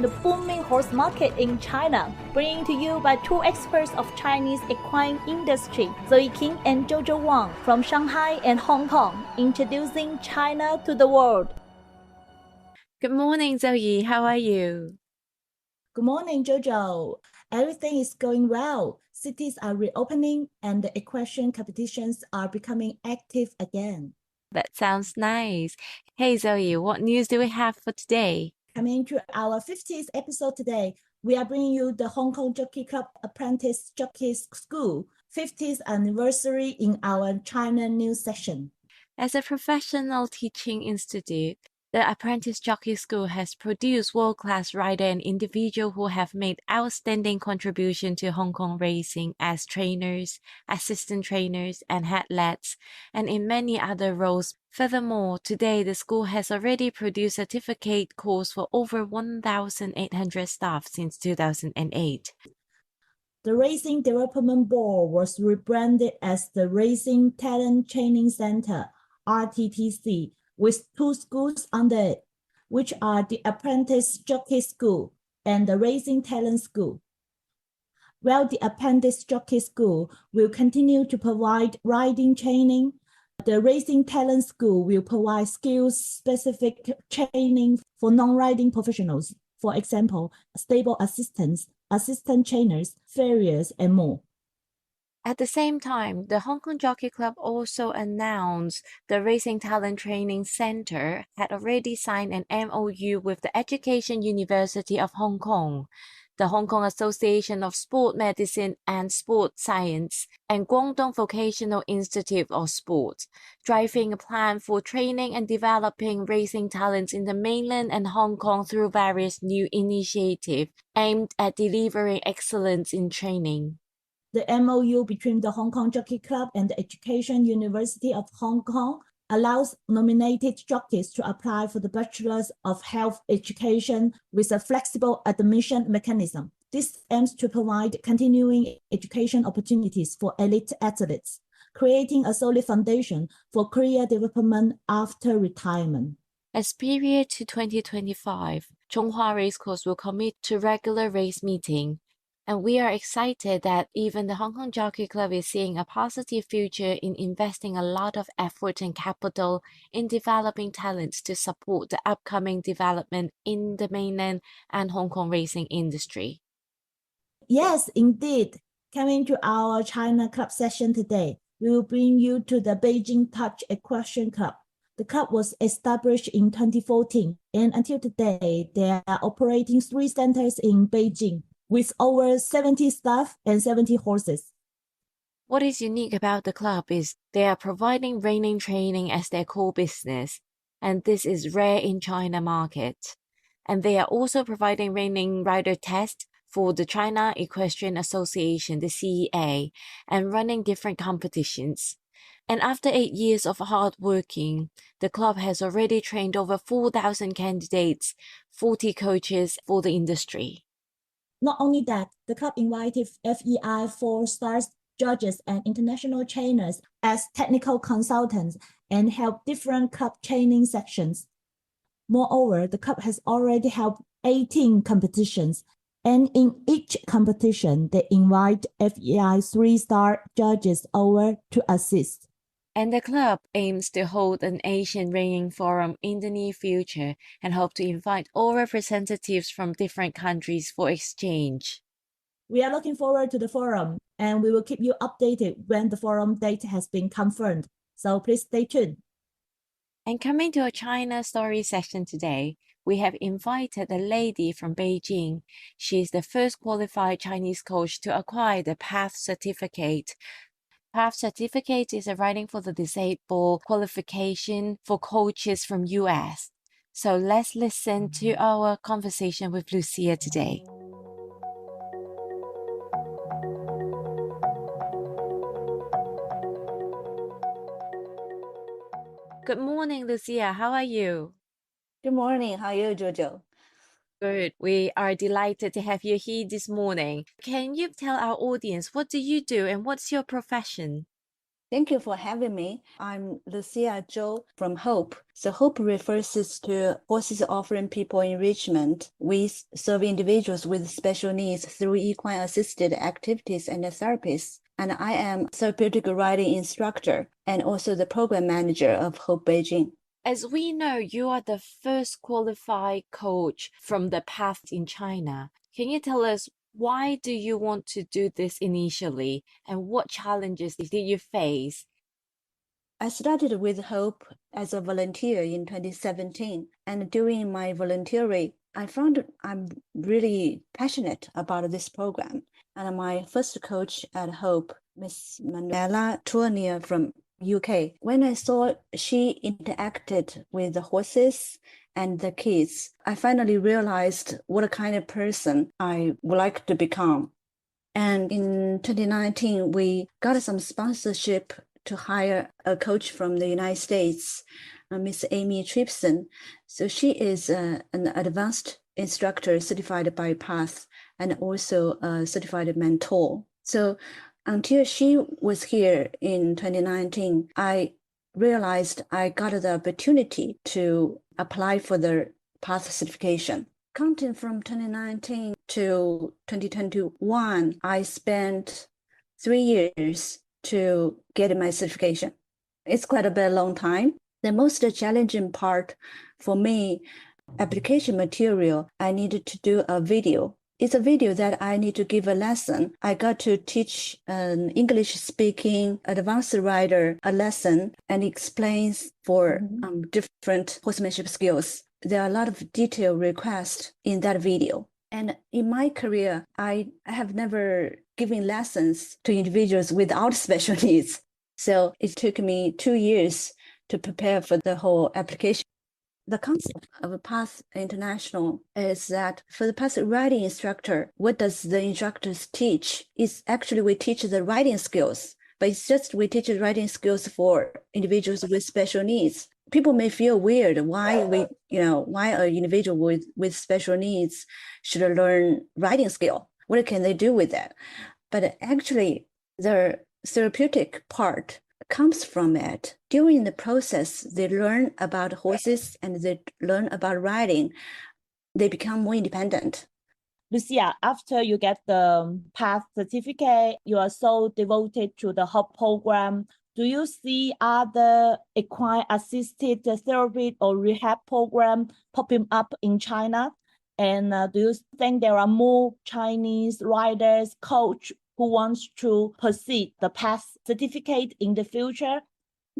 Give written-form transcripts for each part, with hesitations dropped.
the booming horse market in China, bringing to you by two experts of Chinese equine industry, Zoe King and Zhou Wang from Shanghai and Hong Kong, introducing China to the world. Good morning, Zoe. How are you? Good morning, Jojo. Everything is going well. Cities are reopening and the equestrian competitions are becoming active again. That sounds nice. Hey, Zoe, what news do we have for today? Coming to our 50th episode today, we are bringing you the Hong Kong Jockey Club Apprentice Jockey School 50th anniversary in our China news section. As a professional teaching institute, the Apprentice Jockey School has produced world-class rider and individuals who have made outstanding contribution to Hong Kong racing as trainers, assistant trainers, and head lads, and in many other roles. Furthermore, today the school has already produced certificate course for over 1,800 staff since 2008. The Racing Development Board was rebranded as the Racing Talent Training Center, RTTC, with two schools under it, which are the Apprentice Jockey School and the Racing Talent School. While the Apprentice Jockey School will continue to provide riding training, the Racing Talent School will provide skills-specific training for non-riding professionals, for example, stable assistants, assistant trainers, farriers, and more. At the same time, the Hong Kong Jockey Club also announced the Racing Talent Training Center had already signed an MOU with the Education University of Hong Kong, the Hong Kong Association of Sport Medicine and Sport Science, and Guangdong Vocational Institute of Sport, driving a plan for training and developing racing talents in the mainland and Hong Kong through various new initiatives aimed at delivering excellence in training. The MOU between the Hong Kong Jockey Club and the Education University of Hong Kong allows nominated jockeys to apply for the Bachelor's of Health Education with a flexible admission mechanism. This aims to provide continuing education opportunities for elite athletes, creating a solid foundation for career development after retirement. As period to 2025, Chonghua Racecourse will commit to regular race meeting. And we are excited that even the Hong Kong Jockey Club is seeing a positive future in investing a lot of effort and capital in developing talents to support the upcoming development in the mainland and Hong Kong racing industry. Yes, indeed. Coming to our China Club session today, we will bring you to the Beijing Touch Equestrian Club. The club was established in 2014, and until today, they are operating 3 centers in Beijing, with over 70 staff and 70 horses. What is unique about the club is they are providing reining training as their core business, and this is rare in China market. And they are also providing reining rider tests for the China Equestrian Association, the CEA, and running different competitions. And after 8 years of hard working, the club has already trained over 4,000 candidates, 40 coaches for the industry. Not only that, the club invited FEI 4-star judges and international trainers as technical consultants and helped different club training sections. Moreover, the club has already held 18 competitions, and in each competition, they invite FEI 3-star judges over to assist. And the club aims to hold an Asian Reining Forum in the near future and hope to invite all representatives from different countries for exchange. We are looking forward to the forum, and we will keep you updated when the forum date has been confirmed. So please stay tuned. And coming to a China story session today, we have invited a lady from Beijing. She is the first qualified Chinese coach to acquire the PATH certificate. PATH certificate is a riding for the disabled qualification for coaches from US. So let's listen to our conversation with Lucia today. Good morning, Lucia. How are you? Good morning. How are you, Jojo? Good. We are delighted to have you here this morning. Can you tell our audience what do you do and what's your profession? Thank you for having me. I'm Lucia Zhou from Hope. So Hope refers to horses offering people enrichment. We serve individuals with special needs through equine assisted activities and therapies. And I am therapeutic riding instructor and also the program manager of Hope Beijing. As we know, you are the first qualified coach from the path in China. Can you tell us why do you want to do this initially and what challenges did you face? I started with Hope as a volunteer in 2017, and during my volunteering, I found I'm really passionate about this program. And my first coach at Hope, Miss Manuela Tournier from UK, when I saw she interacted with the horses and the kids, I finally realized what kind of person I would like to become. And in 2019, we got some sponsorship to hire a coach from the United States, Miss Amy Tripson. So she is an advanced instructor certified by PATH and also a certified mentor. So until she was here in 2019, I realized I got the opportunity to apply for the PATH certification. Counting from 2019 to 2021, I spent 3 years to get my certification. It's quite a bit long time. The most challenging part for me, application material, I needed to do a video. It's a video that I need to give a lesson. I got to teach an English speaking advanced rider a lesson and explains for different horsemanship skills. There are a lot of detail requests in that video. And in my career, I have never given lessons to individuals without special needs. So it took me 2 years to prepare for the whole application. The concept of a PATH International is that for the PATH riding instructor, what does the instructors teach? It's actually we teach the riding skills, but it's just we teach the riding skills for individuals with special needs. People may feel weird why an individual with special needs should learn riding skill. What can they do with that? But actually, the therapeutic part comes from it. During the process, they learn about horses and they learn about riding. They become more independent. Lucia, after you get the PATH certificate, you are so devoted to the HOP program. Do you see other equine-assisted therapy or rehab program popping up in China? And do you think there are more Chinese riders, coach who wants to pursue the PATH certificate in the future?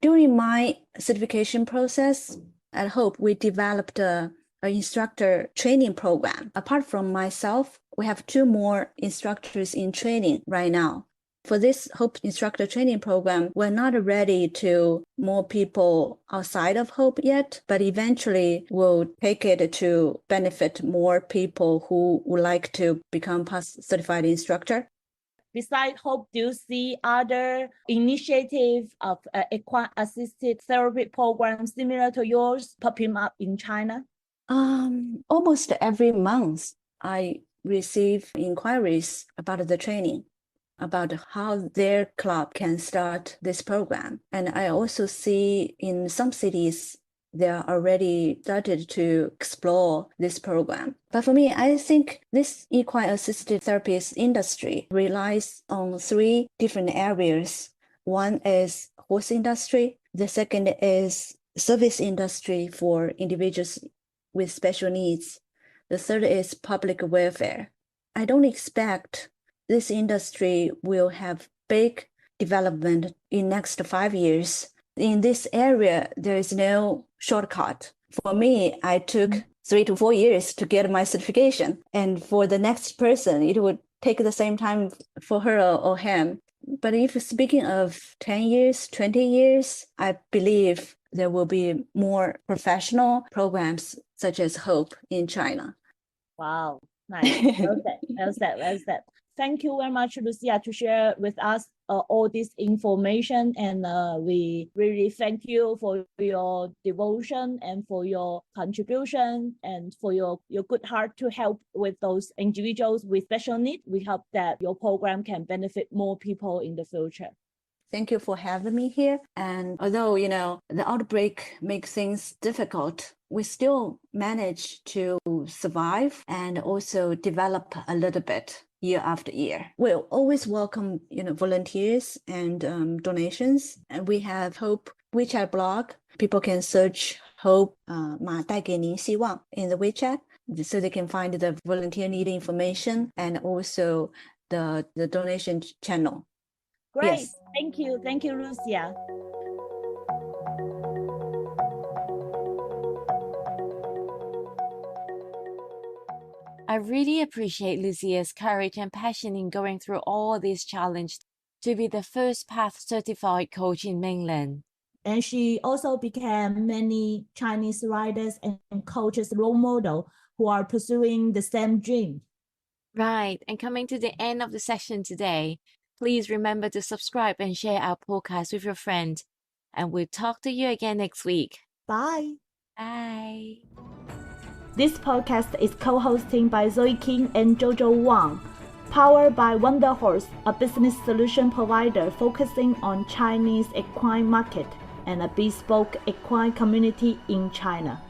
During my certification process at Hope, we developed an instructor training program. Apart from myself, we have 2 more instructors in training right now. For this Hope instructor training program, we're not ready to more people outside of Hope yet, but eventually we'll take it to benefit more people who would like to become PATH certified instructor. Besides Hope, do you see other initiatives of equine-assisted therapy programs similar to yours popping up in China? Almost every month, I receive inquiries about the training, about how their club can start this program. And I also see in some cities, they are already started to explore this program. But for me, I think this equine-assisted therapist industry relies on 3 different areas. One is horse industry. The second is service industry for individuals with special needs. The third is public welfare. I don't expect this industry will have big development in next 5 years. In this area, there is no shortcut. For me, I took 3 to 4 years to get my certification. And for the next person, it would take the same time for her or him. But if speaking of 10 years, 20 years, I believe there will be more professional programs such as Hope in China. Wow, nice. Well said. Thank you very much, Lucia, to share with us all this information. And we really thank you for your devotion and for your contribution and for your good heart to help with those individuals with special needs. We hope that your program can benefit more people in the future. Thank you for having me here. And although, the outbreak makes things difficult, we still manage to survive and also develop a little bit year after year. We'll always welcome, volunteers and donations. And we have Hope WeChat blog. People can search Hope 马带给您希望 in the WeChat, so they can find the volunteer need information and also the donation channel. Great. Yes. Thank you, Lucia. I really appreciate Lucia's courage and passion in going through all these challenges to be the first PATH certified coach in mainland. And she also became many Chinese riders and coaches role model who are pursuing the same dream. Right, and coming to the end of the session today, please remember to subscribe and share our podcast with your friends. And we'll talk to you again next week. Bye. Bye. This podcast is co-hosted by Zoe King and Jojo Wang, powered by Wonder Horse, a business solution provider focusing on Chinese equine market and a bespoke equine community in China.